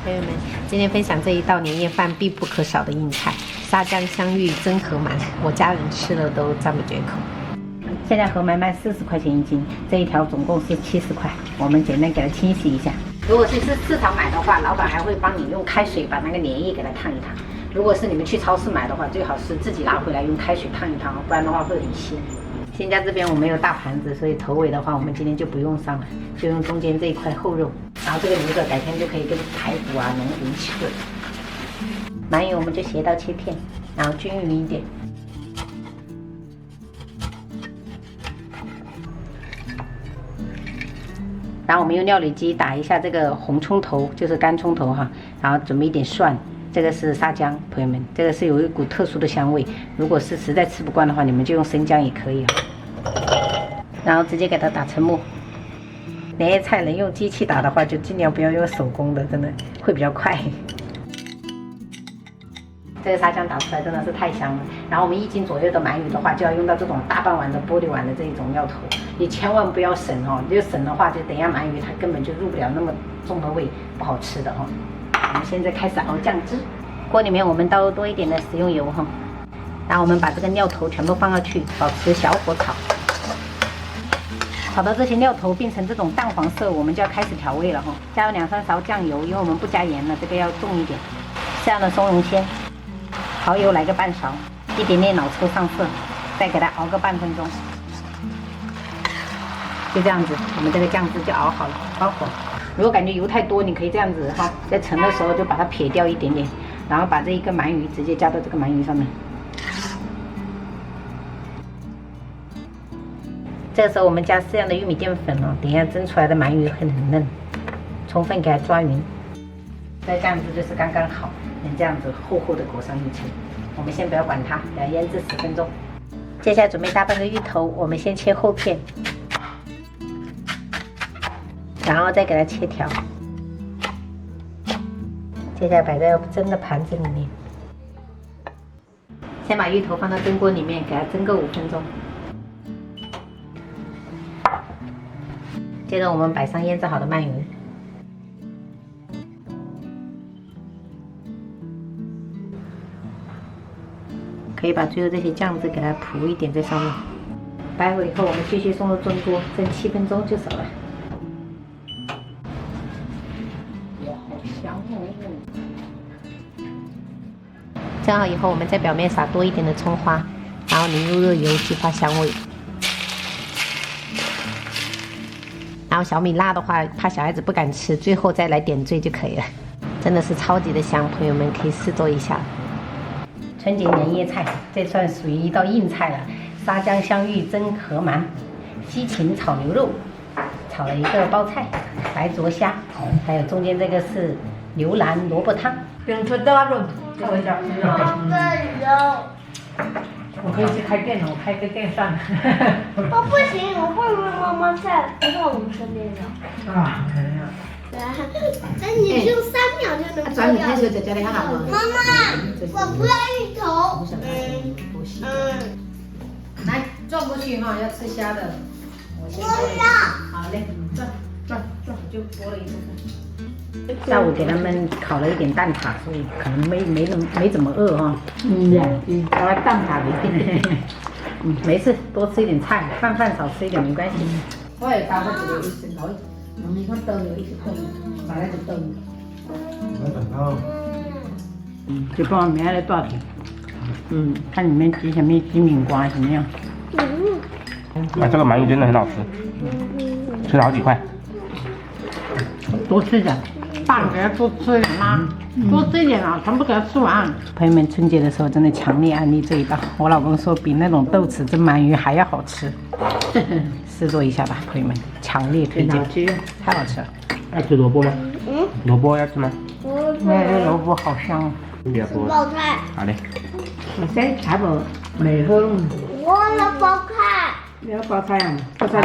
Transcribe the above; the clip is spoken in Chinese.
朋友们，今天分享这一道年夜饭必不可少的硬菜——沙姜香芋蒸河鳗，我家人吃了都赞不绝口。现在河鳗卖40块钱一斤，这一条总共是70块。我们简单给它清洗一下。如果是市场买的话，老板还会帮你用开水把那个粘液给它烫一烫。如果是你们去超市买的话，最好是自己拿回来用开水烫一烫，不然的话会很腥。新家这边我没有大盘子，所以头尾的话我们今天就不用上了，就用中间这一块厚肉。然后这个牛肉改天就可以跟排骨啊融合一起炖。鳗鱼我们就斜刀切片，然后均匀一点。然后我们用料理机打一下这个红葱头，就是干葱头哈，然后准备一点蒜，这个是沙姜，朋友们，这个是有一股特殊的香味，如果是实在吃不惯的话，你们就用生姜也可以哈。然后直接给它打成末。年夜菜能用机器打的话，就尽量不要用手工的，真的会比较快。这个沙姜打出来真的是太香了。然后我们1斤左右的鳗鱼的话，就要用到这种大半碗的玻璃碗的这一种料头，你千万不要省哦，你就省的话，就等一下鳗鱼它根本就入不了那么重的味，不好吃的哦。我们现在开始熬酱汁，锅里面我们倒多一点的食用油哈，然后我们把这个料头全部放上去，保持小火炒。炒到这些料头变成这种淡黄色，我们就要开始调味了哈。加入2、3勺酱油，因为我们不加盐了，这个要重一点。这样的松茸鲜，蚝油来个半勺，一点点老抽上色，再给它熬个半分钟。就这样子，我们这个酱汁就熬好了，关火。如果感觉油太多，你可以这样子哈，在盛的时候就把它撇掉一点点，然后把这一个鳗鱼直接加到这个鳗鱼上面。这个时候我们加适量的玉米淀粉哦，等一下蒸出来的鳗鱼很嫩，充分给它抓匀。这样子就是刚刚好，能这样子厚厚的裹上一层。我们先不要管它，给它腌制10分钟。接下来准备大半个芋头，我们先切厚片，然后再给它切条。接下来摆在蒸的盘子里面，先把芋头放到蒸锅里面，给它蒸个5分钟。接着我们摆上腌制好的鳗鱼，可以把最后这些酱汁给它铺一点在上面。摆好以后，我们继续送入蒸锅，蒸7分钟就熟了。哇，好香哦！蒸好以后，我们在表面撒多一点的葱花，然后淋入热油，激发香味。然后小米辣的话，怕小孩子不敢吃，最后再来点缀就可以了。真的是超级的香，朋友们可以试做一下。春节年夜菜，这算属于一道硬菜了。沙姜香芋蒸河鳗，西芹炒牛肉，炒了一个包菜，白灼虾，还有中间这个是牛腩萝卜汤。等出多少？这个叫我可以去开店了，我开个店算了。我不行，我会妈妈在不在我们身边的。啊，可能那你就3秒就能转你开始在家里看好吗？妈妈，我不要芋头。来转过去哈，要吃虾的。我先我要。好嘞，转，就剥了一部分。下午给他们烤了一点蛋挞，所以可能没怎么饿哈。把它蛋挞给定。没事，多吃一点菜，饭少吃一点没关系。我也搞个这个意思，你看豆有意思可以，把那个豆。就帮我买了多少钱？看里面挤什么鸡米瓜什么样。这个鳗鱼真的很好吃，吃了好几块。多吃点，饭给他多吃一点嘛，多吃一点啊，全部给他吃完。朋友们，春节的时候真的强烈安利这一道，我老公说比那种豆豉蒸鳗鱼还要好吃，试做一下吧，朋友们，强烈推荐，太好吃了。爱吃萝卜吗？萝卜要吃吗？那个萝卜好香哦。包菜。好嘞。我先菜不没喝。我要包菜。你要包菜啊？包菜。